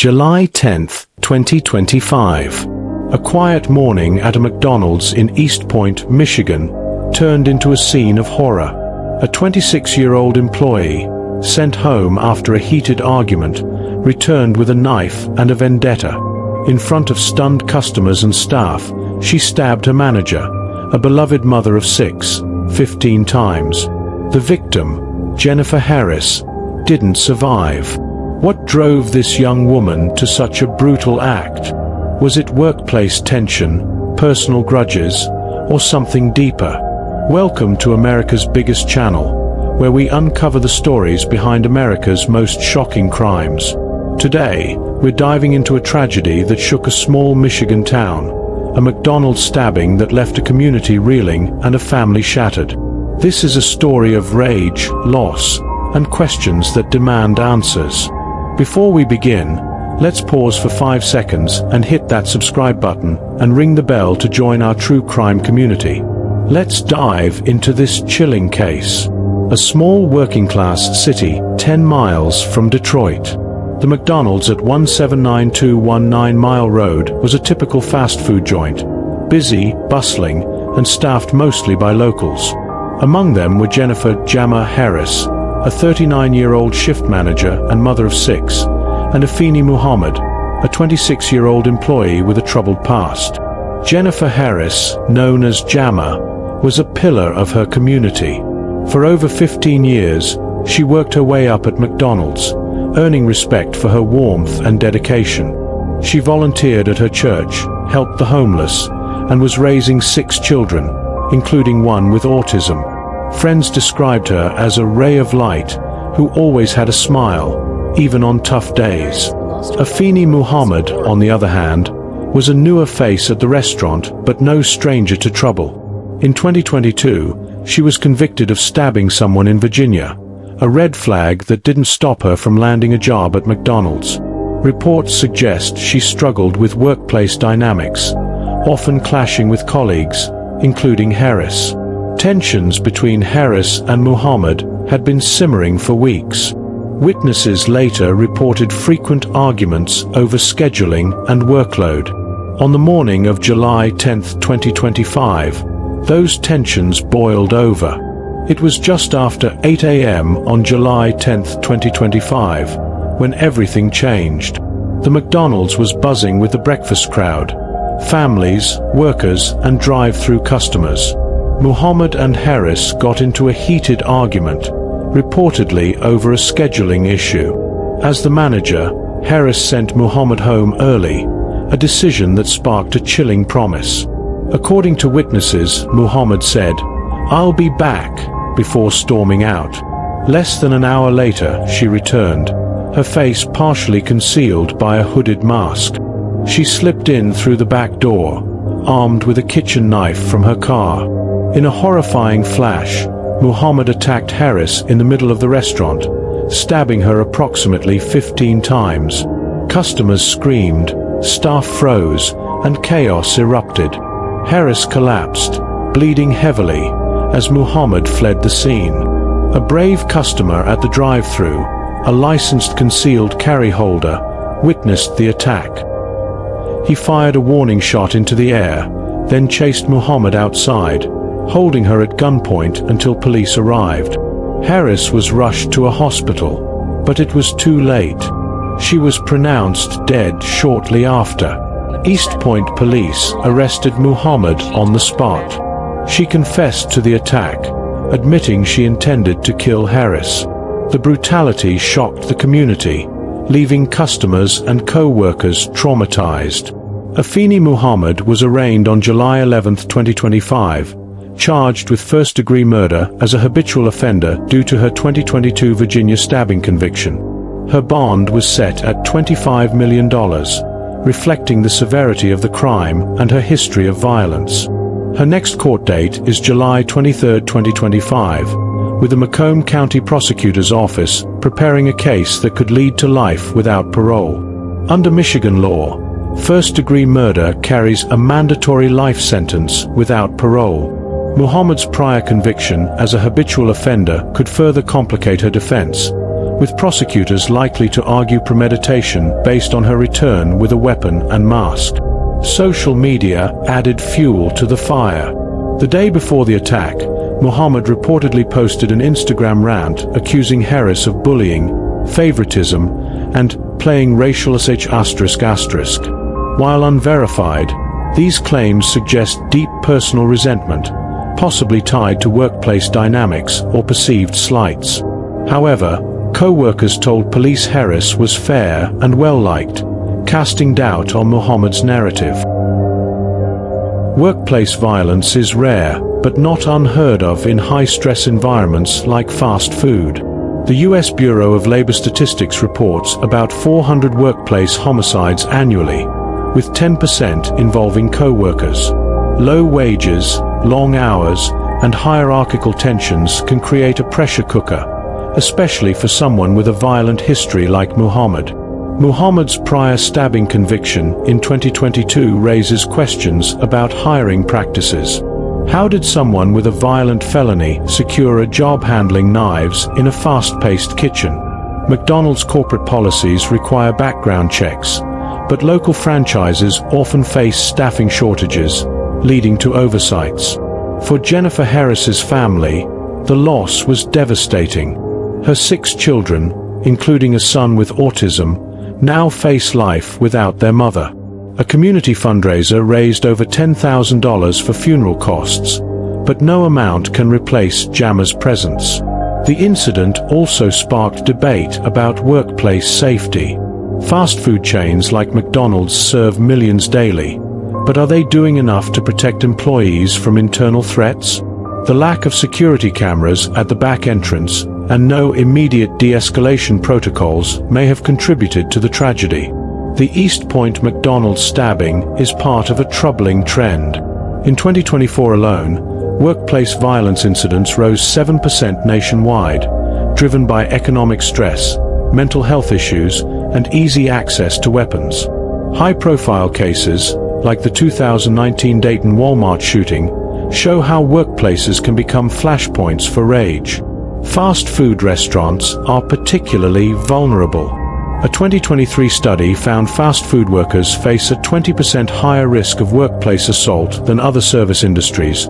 July 10, 2025. A quiet morning at a McDonald's in East Point, Michigan, turned into a scene of horror. A 26-year-old employee, sent home after a heated argument, returned with a knife and a vendetta. In front of stunned customers and staff, she stabbed her manager, a beloved mother of 6, 15 times. The victim, Jennifer Harris, didn't survive. What drove this young woman to such a brutal act? Was it workplace tension, personal grudges, or something deeper? Welcome to America's biggest channel, where we uncover the stories behind America's most shocking crimes. Today, we're diving into a tragedy that shook a small Michigan town, a McDonald's stabbing that left a community reeling and a family shattered. This is a story of rage, loss, and questions that demand answers. Before we begin, let's pause for 5 seconds and hit that subscribe button and ring the bell to join our true crime community. Let's dive into this chilling case. A small working-class city 10 miles from Detroit. The McDonald's at 179219 Mile Road was a typical fast food joint, busy, bustling, and staffed mostly by locals. Among them were Jennifer "Jammer" Harris, a 39-year-old shift manager and mother of 6, and Afeni Muhammad, a 26-year-old employee with a troubled past. Jennifer Harris, known as Jammer, was a pillar of her community. For over 15 years, she worked her way up at McDonald's, earning respect for her warmth and dedication. She volunteered at her church, helped the homeless, and was raising 6 children, including one with autism. Friends described her as a ray of light, who always had a smile, even on tough days. Afeni Muhammad, on the other hand, was a newer face at the restaurant, but no stranger to trouble. In 2022, she was convicted of stabbing someone in Virginia, a red flag that didn't stop her from landing a job at McDonald's. Reports suggest she struggled with workplace dynamics, often clashing with colleagues, including Harris. Tensions between Harris and Muhammad had been simmering for weeks. Witnesses later reported frequent arguments over scheduling and workload. On the morning of July 10, 2025, those tensions boiled over. It was just after 8 a.m. on July 10, 2025, when everything changed. The McDonald's was buzzing with the breakfast crowd, families, workers, and drive-through customers. Muhammad and Harris got into a heated argument, reportedly over a scheduling issue. As the manager, Harris sent Muhammad home early, a decision that sparked a chilling promise. According to witnesses, Muhammad said, "I'll be back," before storming out. Less than an hour later, she returned, her face partially concealed by a hooded mask. She slipped in through the back door, armed with a kitchen knife from her car. In a horrifying flash, Muhammad attacked Harris in the middle of the restaurant, stabbing her approximately 15 times. Customers screamed, staff froze, and chaos erupted. Harris collapsed, bleeding heavily, as Muhammad fled the scene. A brave customer at the drive-thru, a licensed concealed carry holder, witnessed the attack. He fired a warning shot into the air, then chased Muhammad outside, holding her at gunpoint until police arrived. Harris was rushed to a hospital, but it was too late. She was pronounced dead shortly after. East Point police arrested Muhammad on the spot. She confessed to the attack, admitting she intended to kill Harris. The brutality shocked the community, leaving customers and co-workers traumatized. Afeni Muhammad was arraigned on July 11, 2025, charged with first-degree murder as a habitual offender due to her 2022 Virginia stabbing conviction. Her bond was set at $25 million, reflecting the severity of the crime and her history of violence. Her next court date is July 23, 2025, with the Macomb County Prosecutor's Office preparing a case that could lead to life without parole. Under Michigan law, first-degree murder carries a mandatory life sentence without parole. Muhammad's prior conviction as a habitual offender could further complicate her defense, with prosecutors likely to argue premeditation based on her return with a weapon and mask. Social media added fuel to the fire. The day before the attack, Muhammad reportedly posted an Instagram rant accusing Harris of bullying, favoritism, and playing racial sh**. While unverified, these claims suggest deep personal resentment, possibly tied to workplace dynamics or perceived slights. However, co-workers told police Harris was fair and well-liked, casting doubt on Muhammad's narrative. Workplace violence is rare, but not unheard of in high-stress environments like fast food. The U.S. Bureau of Labor Statistics reports about 400 workplace homicides annually, with 10% involving co-workers. Low wages, long hours, and hierarchical tensions can create a pressure cooker, especially for someone with a violent history like Muhammad. Muhammad's prior stabbing conviction in 2022 raises questions about hiring practices. How did someone with a violent felony secure a job handling knives in a fast-paced kitchen? McDonald's corporate policies require background checks, but local franchises often face staffing shortages, leading to oversights. For Jennifer Harris's family, the loss was devastating. Her 6 children, including a son with autism, now face life without their mother. A community fundraiser raised over $10,000 for funeral costs, but no amount can replace Jama's presence. The incident also sparked debate about workplace safety. Fast food chains like McDonald's serve millions daily, but are they doing enough to protect employees from internal threats? The lack of security cameras at the back entrance and no immediate de-escalation protocols may have contributed to the tragedy. The East Point McDonald's stabbing is part of a troubling trend. In 2024 alone, workplace violence incidents rose 7% nationwide, driven by economic stress, mental health issues, and easy access to weapons. High-profile cases, like the 2019 Dayton Walmart shooting, show how workplaces can become flashpoints for rage. Fast food restaurants are particularly vulnerable. A 2023 study found fast food workers face a 20% higher risk of workplace assault than other service industries,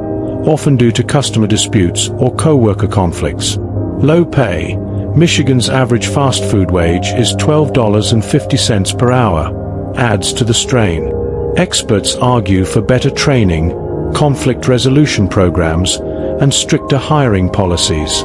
often due to customer disputes or co-worker conflicts. Low pay. Michigan's average fast food wage is $12.50 per hour, adds to the strain. Experts argue for better training, conflict resolution programs, and stricter hiring policies.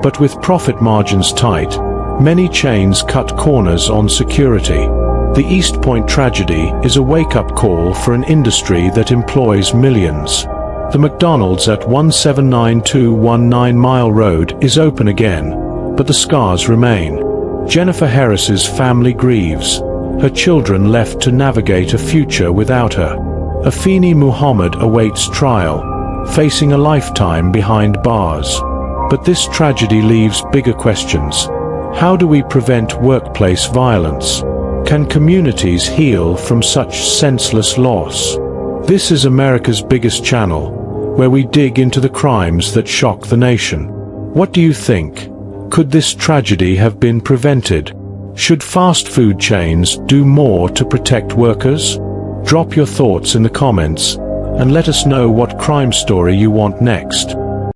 But with profit margins tight, many chains cut corners on security. The East Point tragedy is a wake-up call for an industry that employs millions. The McDonald's at 179219 Mile Road is open again, but the scars remain. Jennifer Harris's family grieves, her children left to navigate a future without her. Afeni Muhammad awaits trial, facing a lifetime behind bars. But this tragedy leaves bigger questions. How do we prevent workplace violence? Can communities heal from such senseless loss? This is America's biggest channel, where we dig into the crimes that shock the nation. What do you think? Could this tragedy have been prevented? Should fast food chains do more to protect workers? Drop your thoughts in the comments, and let us know what crime story you want next.